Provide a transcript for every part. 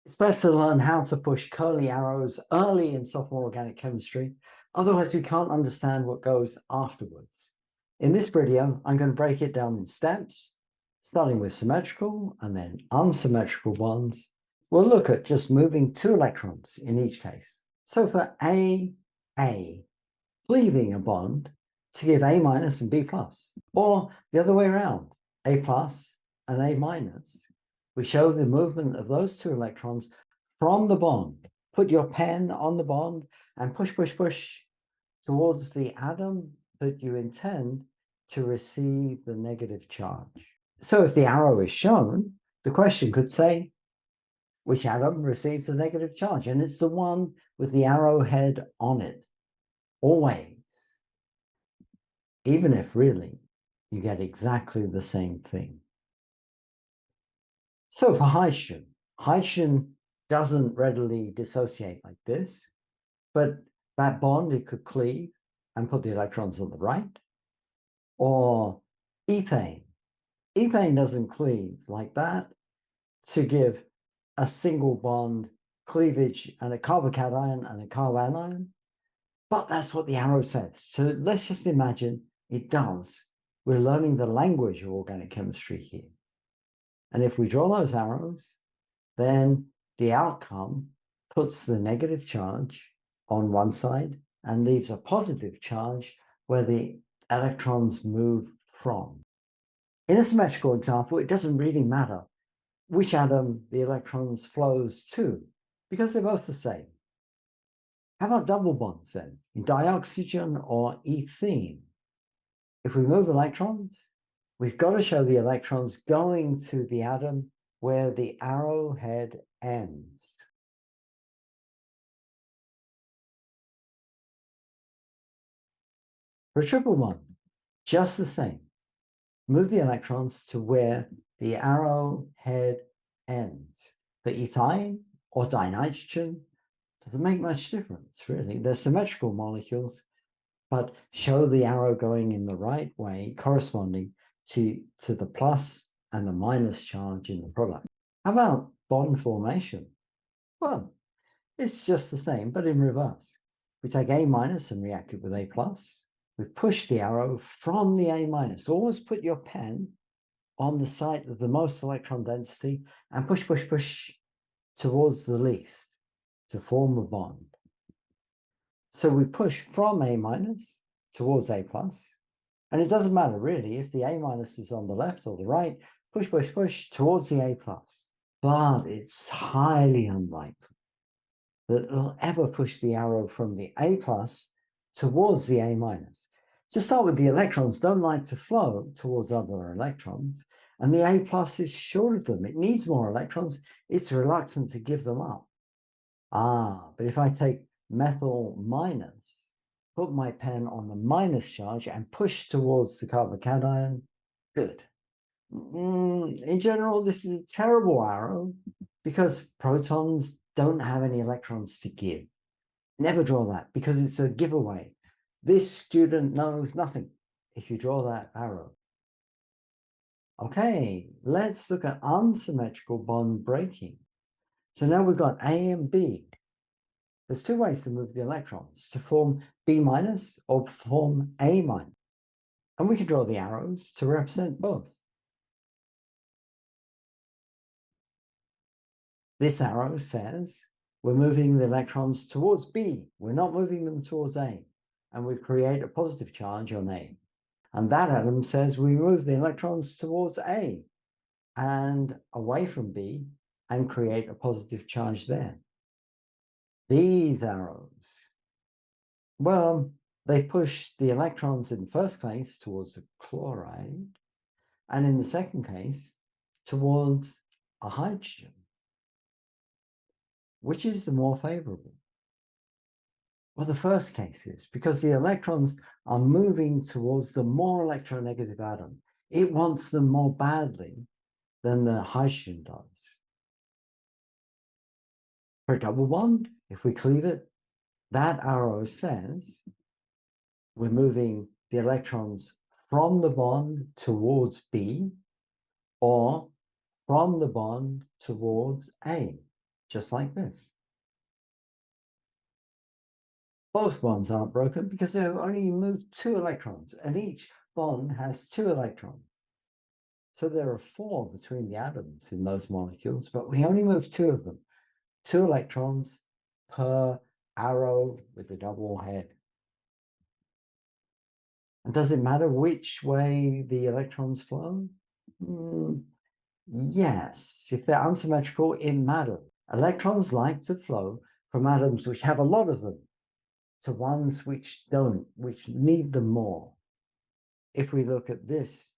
It's best to learn how to push curly arrows early in sophomore organic chemistry, otherwise we can't understand what goes afterwards. In this video, I'm going to break it down in steps, starting with symmetrical and then unsymmetrical bonds. We'll look at just moving 2 electrons in each case. So for A, cleaving a bond to give A minus and B plus, or the other way around, A plus and A minus. We show the movement of those 2 electrons from the bond. Put your pen on the bond and push, push, push towards the atom that you intend to receive the negative charge. So if the arrow is shown, the question could say, which atom receives the negative charge? And it's the one with the arrowhead on it, always. Even if really you get exactly the same thing. So for hydrogen doesn't readily dissociate like this, but that bond, it could cleave and put the electrons on the right. Or ethane doesn't cleave like that to give a single bond cleavage and a carbocation and a carbanion, but that's what the arrow says. So let's just imagine it does. We're learning the language of organic chemistry here. And if we draw those arrows, then the outcome puts the negative charge on one side and leaves a positive charge where the electrons move from. In a symmetrical example, it doesn't really matter which atom the electrons flows to, because they're both the same. How about double bonds then, in dioxygen or ethene? If we move electrons, we've got to show the electrons going to the atom where the arrowhead ends. For a triple bond, just the same. Move the electrons to where the arrowhead ends. For ethine or dinitrogen, doesn't make much difference, really. They're symmetrical molecules, but show the arrow going in the right way, corresponding to the plus and the minus charge in the product. How about bond formation? Well, it's just the same, but in reverse. We take A minus and react it with A plus. We push the arrow from the A minus. Always put your pen on the site of the most electron density and push, push, push towards the least to form a bond. So we push from A minus towards A plus. And it doesn't matter really if the A minus is on the left or the right, push, push, push towards the A plus. But it's highly unlikely that it'll ever push the arrow from the A plus towards the A minus. To start with, the electrons don't like to flow towards other electrons, and the A plus is short of them. It needs more electrons. It's reluctant to give them up. But if I take methyl minus, put my pen on the minus charge and push towards the carbocation, good. In general, this is a terrible arrow because protons don't have any electrons to give. Never draw that because it's a giveaway. This student knows nothing if you draw that arrow. Okay, let's look at unsymmetrical bond breaking. So now we've got A and B. There's 2 ways to move the electrons, to form B minus or form A minus. And we can draw the arrows to represent both. This arrow says we're moving the electrons towards B. We're not moving them towards A. And we create a positive charge on A. And that atom says we move the electrons towards A and away from B and create a positive charge there. These arrows, well, they push the electrons in the first case towards the chloride, and in the second case, towards a hydrogen. Which is the more favorable? Well, the first case is because the electrons are moving towards the more electronegative atom. It wants them more badly than the hydrogen does. For a double bond, if we cleave it, that arrow says we're moving the electrons from the bond towards B or from the bond towards A. just like this. Both bonds aren't broken because they only moved 2 electrons, and each bond has 2 electrons. So there are 4 between the atoms in those molecules, but we only move 2 of them. 2 electrons per arrow with a double head. And does it matter which way the electrons flow? Yes, if they're unsymmetrical, it matters. Electrons like to flow from atoms which have a lot of them to ones which don't, which need them more. If we look at this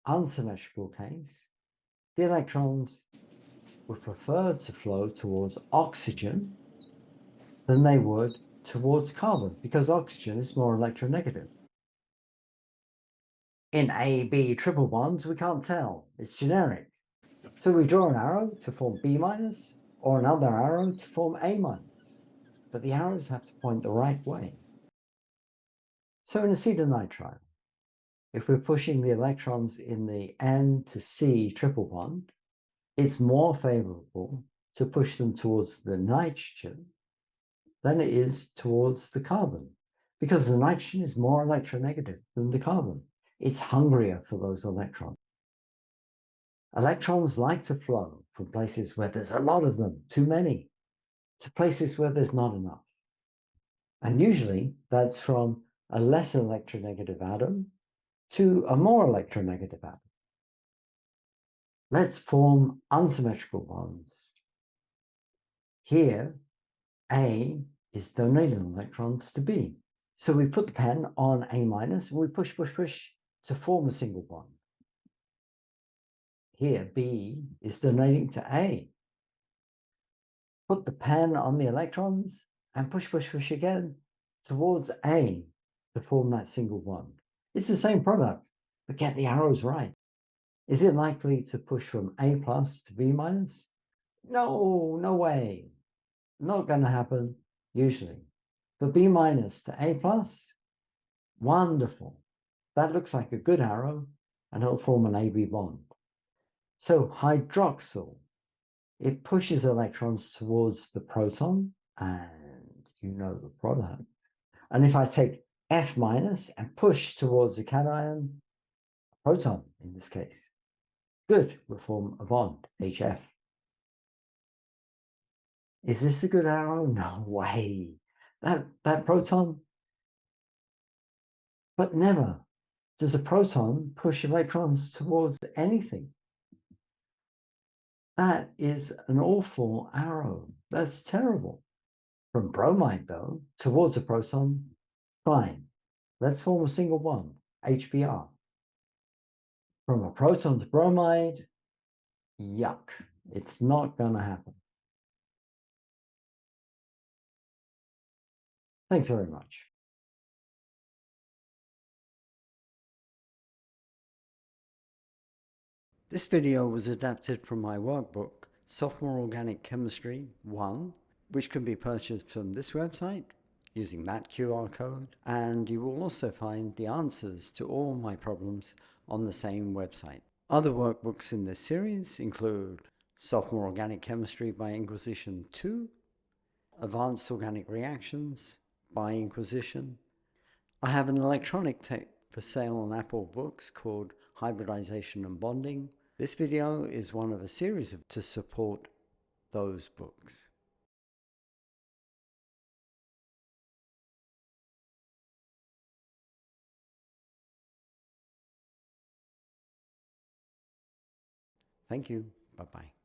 unsymmetrical case, the electrons would prefer to flow towards oxygen than they would towards carbon, because oxygen is more electronegative. In A, B triple bonds, we can't tell. It's generic. So we draw an arrow to form B minus, or another arrow to form A minus. But the arrows have to point the right way. So in acetonitrile, if we're pushing the electrons in the N to C triple bond, it's more favorable to push them towards the nitrogen than it is towards the carbon, because the nitrogen is more electronegative than the carbon. It's hungrier for those electrons. Electrons like to flow from places where there's a lot of them, too many, to places where there's not enough. And usually that's from a less electronegative atom to a more electronegative atom. Let's form unsymmetrical bonds. Here, A is donating electrons to B. So we put the pen on A minus, and we push, push, push to form a single bond. Here, B is donating to A. Put the pen on the electrons and push, push, push again towards A to form that single bond. It's the same product, but get the arrows right. Is it likely to push from A plus to B minus? No, no way. Not going to happen, usually. But B minus to A plus, wonderful. That looks like a good arrow, and it'll form an AB bond. So hydroxyl, it pushes electrons towards the proton, and you know the product. And if I take F minus and push towards the cation, proton in this case, good, we'll form a bond, HF. Is this a good arrow? No way. That proton, but never does a proton push electrons towards anything. That is an awful arrow. That's terrible. From bromide, though, towards a proton, fine. Let's form a single bond, HBr. From a proton to bromide, yuck. It's not going to happen. Thanks very much. This video was adapted from my workbook, Sophomore Organic Chemistry 1, which can be purchased from this website using that QR code, and you will also find the answers to all my problems on the same website. Other workbooks in this series include Sophomore Organic Chemistry by Inquisition 2, Advanced Organic Reactions by Inquisition. I have an electronic tape for sale on Apple Books called Hybridization and Bonding. This video is one of a series to support those books. Thank you. Bye-bye.